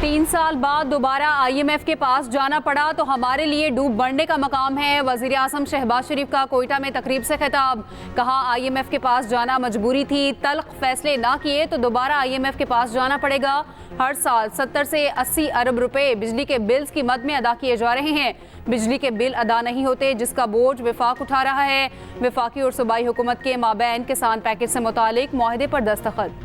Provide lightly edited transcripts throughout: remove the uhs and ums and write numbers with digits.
तीन साल बाद दोबारा IMF के पास जाना पड़ा तो हमारे लिए डूब बढ़ने का मकाम है। वजीर आज़म शहबाज शरीफ का कोयटा में तकरीब से खिताब। कहा IMF के पास जाना मजबूरी थी, तल्ख फैसले ना किए तो दोबारा IMF के पास जाना पड़ेगा। हर साल 70 से 80 अरब रुपए बिजली के बिल्स की मद में अदा किए जा रहे हैं। बिजली के बिल अदा नहीं होते जिसका बोझ विफाक उठा रहा है। विफाकी और सूबाई हुकूमत के माबैन किसान पैकेज से मुतालिक मुआहदे पर दस्तखत।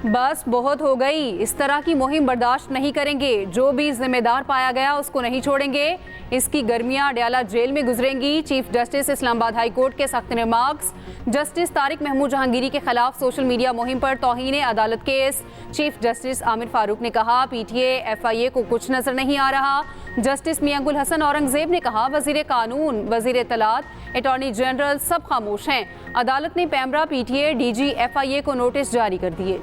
बस बहुत हो गई, इस तरह की मुहिम बर्दाश्त नहीं करेंगे। जो भी जिम्मेदार पाया गया उसको नहीं छोड़ेंगे। इसकी गर्मियां अडयाला जेल में गुजरेंगी। Chief justice Islamabad high court के सख्त रिमार्क्स। जस्टिस तारिक महमूद जहांगीरी के खिलाफ सोशल मीडिया मुहिम पर तौहीन अदालत case. Chief justice Aamir Farooq ने कहा PTA FIA को कुछ नजर नहीं आ रहा। जस्टिस मियां गुल हसन औरंगजेब ने कहा वजीर कानून, वजीर इत्तलात, अटॉर्नी जनरल सब खामोश हैं। अदालत ने पैमरा PTA DG FIA को नोटिस जारी कर दिए।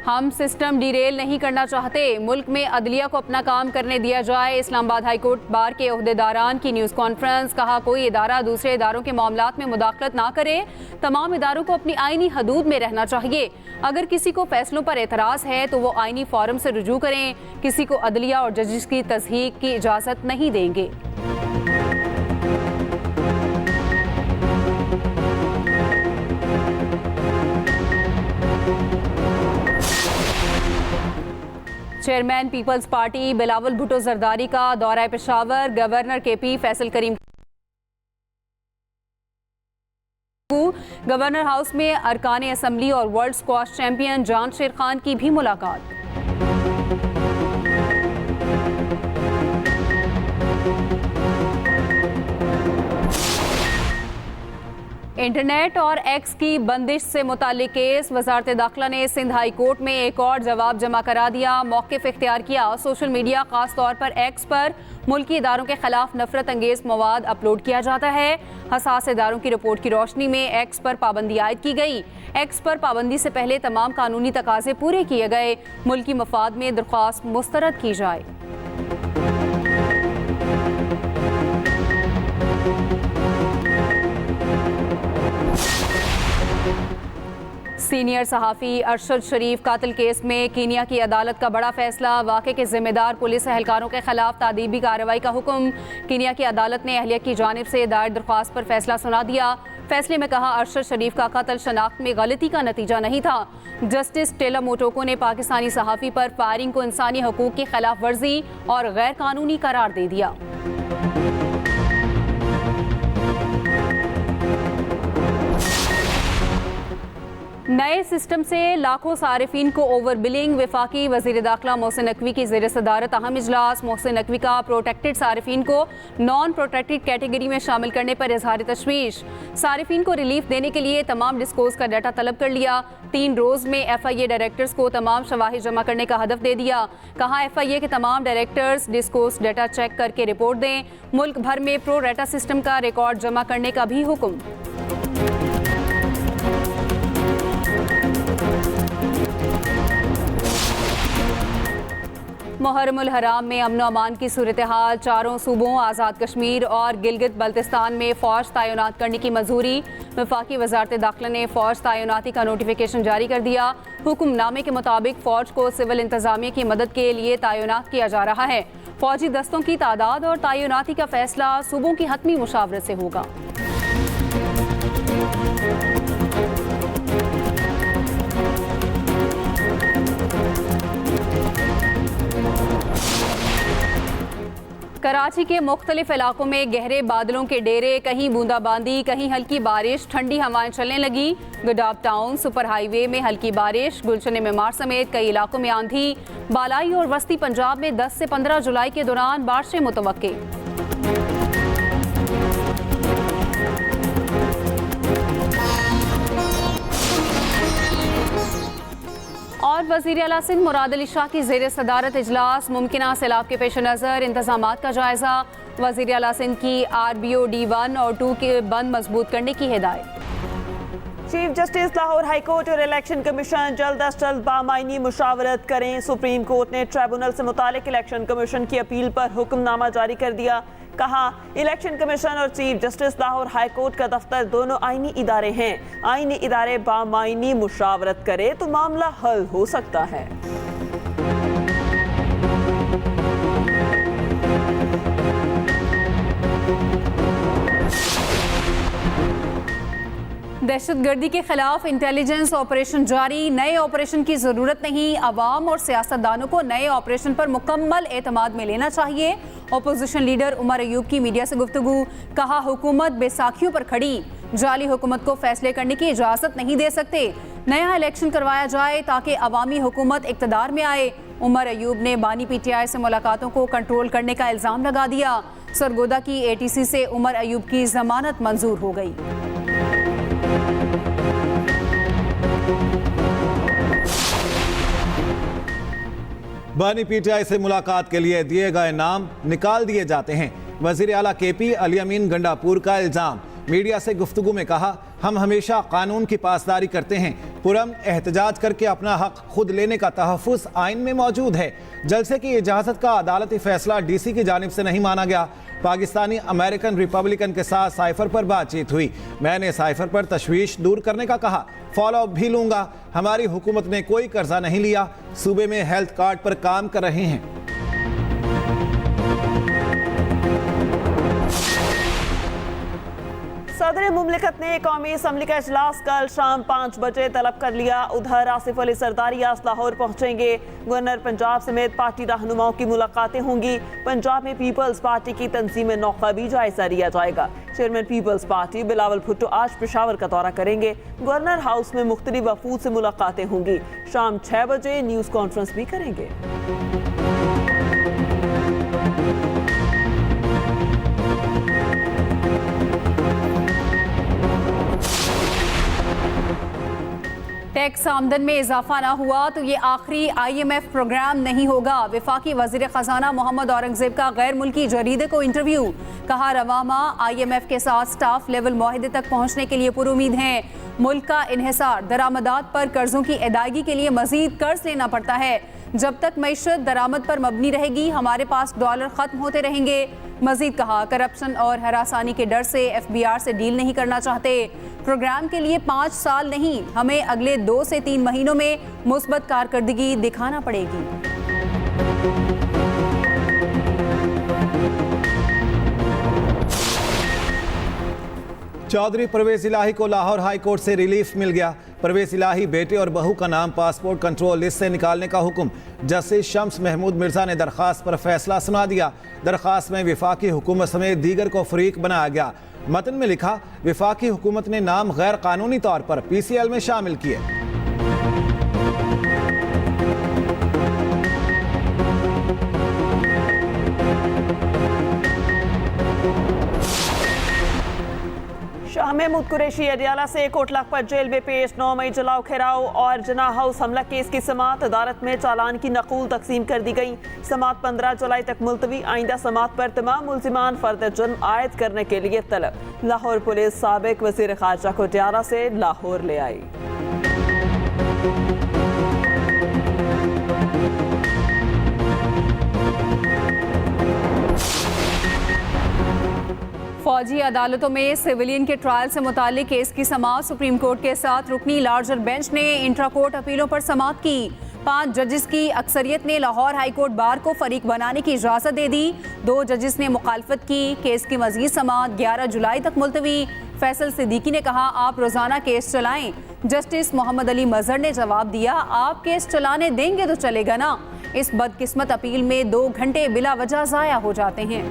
हम सिस्टम डिरेल नहीं करना चाहते, मुल्क में अदलिया को अपना काम करने दिया जाए। इस्लामाबाद हाई कोर्ट बार के ओहदेदारान की न्यूज़ कॉन्फ्रेंस। कहा कोई इदारा दूसरे इदारों के मामलात में मुदाखलत ना करे। तमाम इदारों को अपनी आईनी हदूद में रहना चाहिए। अगर किसी को फैसलों पर एतराज़ है तो वो आईनी फॉरम से रुजू करें। किसी को अदलिया और जजेस की तस्दीक की इजाज़त नहीं देंगे। Chairman Peoples Party Bilawal Bhutto Zardari का दौरा Peshawar. Governor KP Faisal Karim governor house में अरकान असम्बली और वर्ल्ड स्क्वाश चैंपियन जान शेर खान की भी मुलाकात। इंटरनेट और एक्स की बंदिश से मुतालिक केस। वजारत दाखिला ने सिंध हाई कोर्ट में एक और जवाब जमा करा दिया। मौक़िफ़ इख्तियार किया। सोशल मीडिया खास तौर पर एक्स पर मुल्की इदारों के खिलाफ नफरत अंगेज मवाद अपलोड किया जाता है। हसास इदारों की रिपोर्ट की रोशनी में एक्स पर पाबंदी आयद की गई। एक्स पर पाबंदी से पहले तमाम कानूनी तकाजे पूरे किए गए। मुल्की मफाद में दरख्वास्त मुस्तरद की जाए। सीनियर सहाफ़ी अरशद शरीफ कातिल केस में कीनिया की अदालत का बड़ा फैसला। वाक़े के जिम्मेदार पुलिस एहलकारों के खिलाफ तादीबी कार्रवाई का हुक्म। कीनिया की अदालत ने अहलिया की जानिब से दायर दरख्वास्त पर फैसला सुना दिया। फैसले में कहा अरशद शरीफ का कत्ल शनाख्त में गलती का नतीजा नहीं था। जस्टिस टेला मोटोको ने पाकिस्तानी सहाफ़ी पर फायरिंग को इंसानी हकूक़ की खिलाफ वर्जी और गैर कानूनी करार दे दिया। नए सिस्टम से लाखों सारिफिन को ओवर बिलिंग। वफाकी वज़ीर दाखिला मोहसिन नकवी की ज़ेर सदारत अहम इजलास। मोहसिन नकवी का प्रोटेक्टेड सारिफिन को नॉन प्रोटेक्टेड कैटेगरी में शामिल करने पर इजहार तशवीश। सारिफिन को रिलीफ देने के लिए तमाम डिस्कोर्स का डाटा तलब कर लिया। 3 रोज़ में FIA डायरेक्टर्स को तमाम शवाहिद जमा करने का हदफ दे दिया। कहा FIA के तमाम डायरेक्टर्स डिस्कोर्स डाटा चेक करके रिपोर्ट दें। मुल्क भर में प्रो रेटा सिस्टम का रिकॉर्ड जमा करने का भी हुक्म। मुहर्रमुल हराम में अमन अमान की सूरत हाल। चारों सूबों आज़ाद कश्मीर और गिलगित बल्तिस्तान में फ़ौज तैनात करने की मंजूरी। वफाकी वजारत दाखिला ने फ़ौज तैनाती का नोटिफिकेशन जारी कर दिया। हुक्मनामे के मुताबिक फ़ौज को सिविल इंतज़ामिया की मदद के लिए तैनात किया जा रहा है। फ़ौजी दस्तों की तादाद और तैनाती का फैसला सूबों की हतमी मुशावरत से होगा। कराची के मुख्तलिफ इलाकों में गहरे बादलों के डेरे। कहीं बूंदाबांदी, कहीं हल्की बारिश। ठंडी हवाएं चलने लगी। गुडाब टाउन सुपर हाईवे में हल्की बारिश। गुलशन मेमार समेत कई इलाकों में आंधी। बालाई और वस्ती पंजाब में 10 से 15 जुलाई के दौरान बारिशें मुतवक्के। और वज़ीर आला सिंध मुराद अली शाह की ज़ेर सदारत इजलास। मुमकिना सैलाब के पेश नज़र इंतज़ामात का जायज़ा। वज़ीर आला सिंध की RBO D1 और 2 के बंद मजबूत करने की हिदायत। Chief justice Lahore high court और इलेक्शन कमीशन जल्द अज जल्द बामायनी मुशावरत करें। सुप्रीम कोर्ट ने ट्रिब्यूनल से मुतालिक इलेक्शन कमीशन की अपील पर हुक्मनामा जारी कर दिया। कहा, इलेक्शन कमीशन और chief justice Lahore high court का दफ्तर दोनों आईनी इदारे हैं। आईनी इदारे बामायनी मुशावरत करें तो मामला हल हो सकता है। दहशतगर्दी के खिलाफ इंटेलिजेंस ऑपरेशन जारी। नए ऑपरेशन की जरूरत नहीं, अवाम और सियासतदानों को नए ऑपरेशन पर मुकम्मल एतमाद में लेना चाहिए। अपोजिशन लीडर उमर अयूब की मीडिया से गुफ्तगू। कहा, हुकूमत बैसाखियों पर खड़ी, जाली हुकूमत को फैसले करने की इजाजत नहीं दे सकते। नया इलेक्शन करवाया जाए ताकि अवामी हुकूमत इक़्तिदार में आए। उमर अयूब ने बानी PTI से मुलाकातों को कंट्रोल करने का इल्ज़ाम लगा दिया। सरगोदा की ATC से उमर अयूब की जमानत मंजूर हो गई। बानी PTI से मुलाकात के लिए दिए गए नाम निकाल दिए जाते हैं। वज़ीर आला KP अली अमीन गंडापुर का इल्ज़ाम। मीडिया से गुफ्तगू में कहा, हम हमेशा कानून की पासदारी करते हैं। पुरअमन एहतजाज करके अपना हक खुद लेने का तहफ़्फ़ुज़ आइन में मौजूद है। जलसे की इजाज़त का अदालती फैसला DC की जानिब से नहीं माना गया। पाकिस्तानी अमेरिकन रिपब्लिकन के साथ साइफर पर बातचीत हुई। मैंने साइफर पर तशवीश दूर करने का कहा, फॉलो अप भी लूंगा। हमारी हुकूमत ने कोई कर्जा नहीं लिया। सूबे में हेल्थ कार्ड पर काम कर रहे हैं। सदर मुमलिकत ने कौमी असम्बली का इजलास कल शाम 5 बजे तलब कर लिया। उधर आसिफ अली सरदारी आज लाहौर पहुंचेंगे। गवर्नर पंजाब समेत पार्टी रहनुमाओं की मुलाकातें होंगी। पंजाब में पीपल्स पार्टी की तंजीम नौका भी जायजा लिया जाएगा। Chairman Peoples Party Bilawal Bhutto आज पेशावर का दौरा करेंगे। गवर्नर हाउस में मुख्तलिफ वफूद से मुलाकातें होंगी। शाम 6 बजे न्यूज़ कॉन्फ्रेंस भी करेंगे। टैक्स आमदन में इजाफा ना हुआ तो ये आखिरी IMF प्रोग्राम नहीं होगा। वफाकी वज़ीर ख़जाना मोहम्मद औरंगज़ेब का गैर मुल्की जरीदे को इंटरव्यू। कहा, रवा माह IMF के साथ स्टाफ लेवल मुआहदे तक पहुँचने के लिए पुरुमीद हैं। मुल्क का इन्हिसार, दरामदात पर कर्जों की अदायगी के लिए मजीद कर्ज लेना पड़ता है। जब तक मईशत दरामद पर मबनी रहेगी, हमारे पास डॉलर ख़त्म होते रहेंगे। मजीद कहा, करप्शन और हरासानी के डर से FBR से डील नहीं करना चाहते। प्रोग्राम के लिए 5 साल नहीं, हमें अगले 2 से 3 महीनों में मुस्बत कारकर्दगी दिखाना पड़ेगी। चौधरी परवेज इलाही को लाहौर हाई कोर्ट से रिलीफ मिल गया। परवेज इलाही बेटे और बहू का नाम पासपोर्ट कंट्रोल लिस्ट से निकालने का हुक्म। जस्टिस शम्स महमूद मिर्जा ने दरख्वास्त पर फैसला सुना दिया। दरख्वास्त में वफाकी हुकूमत समेत दीगर को फरीक बनाया गया। मतन में लिखा, वफाकी हुकूमत ने नाम गैर कानूनी तौर पर PCL में शामिल किए। शाह महमूद कुरैशी अडियाला से कोट लखपत जेल में पेश। 9 मई जलाओ घेराव और जना हाउस हमला केस की समाअत। अदालत में चालान की नकूल तकसीम कर दी गई। समाअत 15 जुलाई तक मुलतवी। आइंदा समाअत पर तमाम मुल्जिमान फर्द जुर्म आयद करने के लिए तलब। लाहौर पुलिस साबिक वज़ीर ख़ारजा को अडियाला से लाहौर ले आई। फौजी अदालतों में सिविलियन के ट्रायल से मुतालिक केस की समाअत सुप्रीम कोर्ट के साथ रुकनी लार्जर बेंच ने इंट्रा कोर्ट अपीलों पर समाअत की। 5 जजेस की अक्सरियत ने लाहौर हाई कोर्ट बार को फरीक बनाने की इजाज़त दे दी। 2 जजेस ने मुखालफत की। केस की मज़ीद समाअत 11 जुलाई तक मुलतवी। फैसल सिद्दीकी ने कहा, आप रोज़ाना केस चलाएं। जस्टिस मोहम्मद अली मजहर ने जवाब दिया, आप केस चलाने देंगे तो चलेगा ना। इस बदकिस्मत अपील में 2 घंटे बिला वजह ज़ाया हो जाते हैं।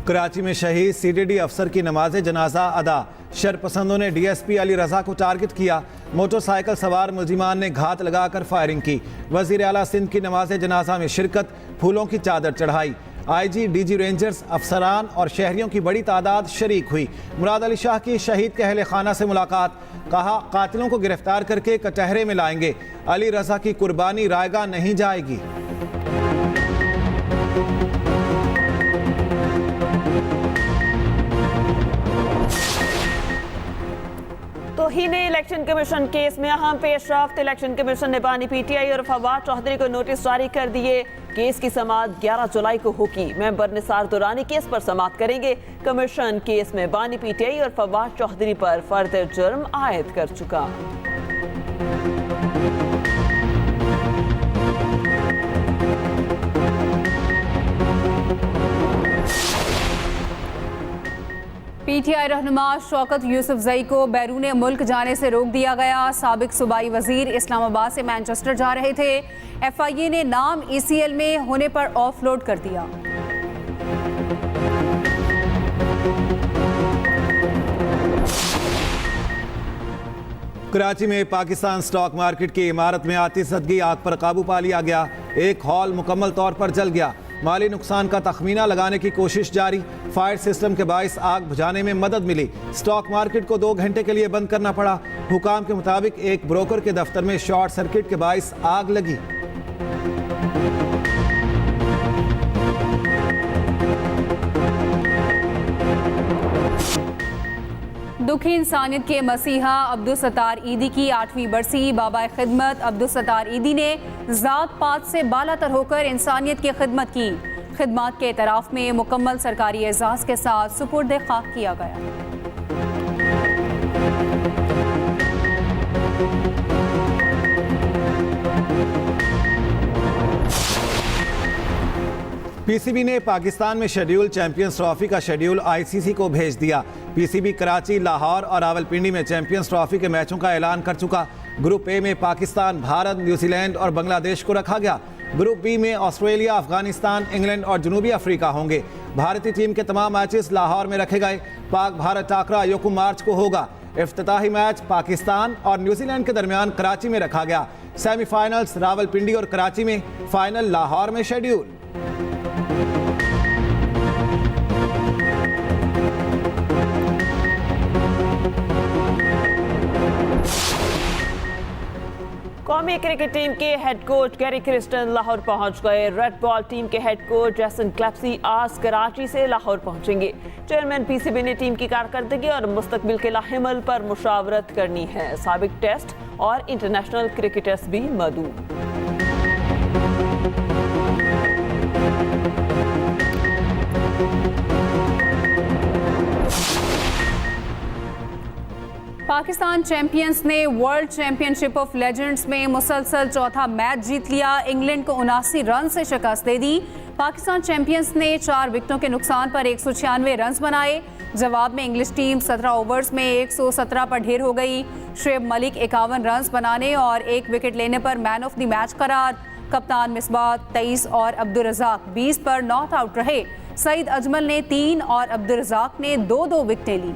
कराची में शहीद CTD अफसर की नमाज जनाजा अदा। शरपसंदों ने DSP अली रजा को टारगेट किया। मोटरसाइकिल सवार मुलजिमान ने घात लगाकर फायरिंग की। वजीर आला सिंध की नमाज जनाजा में शिरकत, फूलों की चादर चढ़ाई। आईजी, डीजी रेंजर्स, अफसरान और शहरियों की बड़ी तादाद शरीक हुई। मुराद अली शाह की शहीद के अहले खाना से मुलाकात, कहा कातिलों को गिरफ्तार करके कटहरे में लाएंगे। अली रजा की कुर्बानी रायगा नहीं जाएगी। तौहीन इलेक्शन कमीशन केस में अहम पेशरफ्त। इलेक्शन कमीशन ने बानी पीटीआई और फवाद चौधरी को नोटिस जारी कर दिए। केस की समाअत 11 जुलाई को होगी। मेंबर निसार दुरानी केस पर समाअत करेंगे। कमीशन केस में बानी पीटीआई और फवाद चौधरी पर फर्द जुर्म आयद कर चुका। पीटीआई रहनुमा शौकत यूसुफजई को बैरून मुल्क जाने से रोक दिया गया। साबिक सूबाई वजीर इस्लामाबाद से मैनचेस्टर जा रहे थे। एफआईए ने नाम ईसीएल में होने पर ऑफलोड कर दिया। कराची में पाकिस्तान स्टॉक मार्केट की इमारत में आतिशबाजी, आग पर काबू पा लिया गया। एक हॉल मुकम्मल तौर पर जल गया। माली नुकसान का तखमीना लगाने की कोशिश जारी। फायर सिस्टम के बाइस आग बुझाने में मदद मिली। स्टॉक मार्केट को 2 घंटे के लिए बंद करना पड़ा। हुकाम के मुताबिक एक ब्रोकर के दफ्तर में शॉर्ट सर्किट के बाइस आग लगी। दुखी इंसानियत के मसीहा अब्दुल सत्तार ईदी की 8वीं बरसी। बाबा खिदमत अब्दुल सत्तार ईदी ने ज़ात पात से बालातर होकर इंसानियत की खिदमत की। खिदमत के एतराफ़ में मुकम्मल सरकारी एजाज़ के साथ सुपुर्द खाक किया गया। पीसीबी ने पाकिस्तान में शेड्यूल चैंपियंस ट्रॉफी का शेड्यूल आईसीसी को भेज दिया। पीसीबी कराची, लाहौर और रावलपिंडी में चैंपियंस ट्रॉफी के मैचों का ऐलान कर चुका। ग्रुप ए में पाकिस्तान, भारत, न्यूजीलैंड और बांग्लादेश को रखा गया। ग्रुप बी में ऑस्ट्रेलिया, अफगानिस्तान, इंग्लैंड और जनूबी अफ्रीका होंगे। भारतीय टीम के तमाम मैचेस लाहौर में रखे गए। पाक भारत टाकरा 1 मार्च को होगा। इफ्तिताही मैच पाकिस्तान और न्यूजीलैंड के दरमियान कराची में रखा गया। सेमीफाइनल्स रावलपिंडी और कराची में, फाइनल लाहौर में शेड्यूल। कौमी क्रिकेट टीम के head coach Gary Kristen Lahore पहुंच गए। रेड बॉल टीम के हेड कोच जैसन क्लेप्सी आज कराची से लाहौर पहुंचेंगे। चेयरमैन पीसीबी ने टीम की कारकर्दगी और मुस्तकबिल के लाहिमल पर मुशावरत करनी है। साबिक टेस्ट और इंटरनेशनल क्रिकेटर्स भी मौजूद। पाकिस्तान चैंपियंस ने वर्ल्ड चैंपियनशिप ऑफ लेजेंड्स में मुसलसल चौथा मैच जीत लिया। इंग्लैंड को 79 रन से शिकस्त दे दी। पाकिस्तान चैंपियंस ने 4 विकेटों के नुकसान पर 196 रन बनाए। जवाब में इंग्लिश टीम 17 ओवर्स में 117 पर ढेर हो गई। शुएब मलिक 51 रन बनाने और 1 विकेट लेने पर मैन ऑफ द मैच करार। कप्तान मिसबाह 23 और अब्दुल रज़ाक 20 पर नॉट आउट रहे। सईद अजमल ने 3 और अब्दुल रज़ाक ने 2-2 विकेटें ली।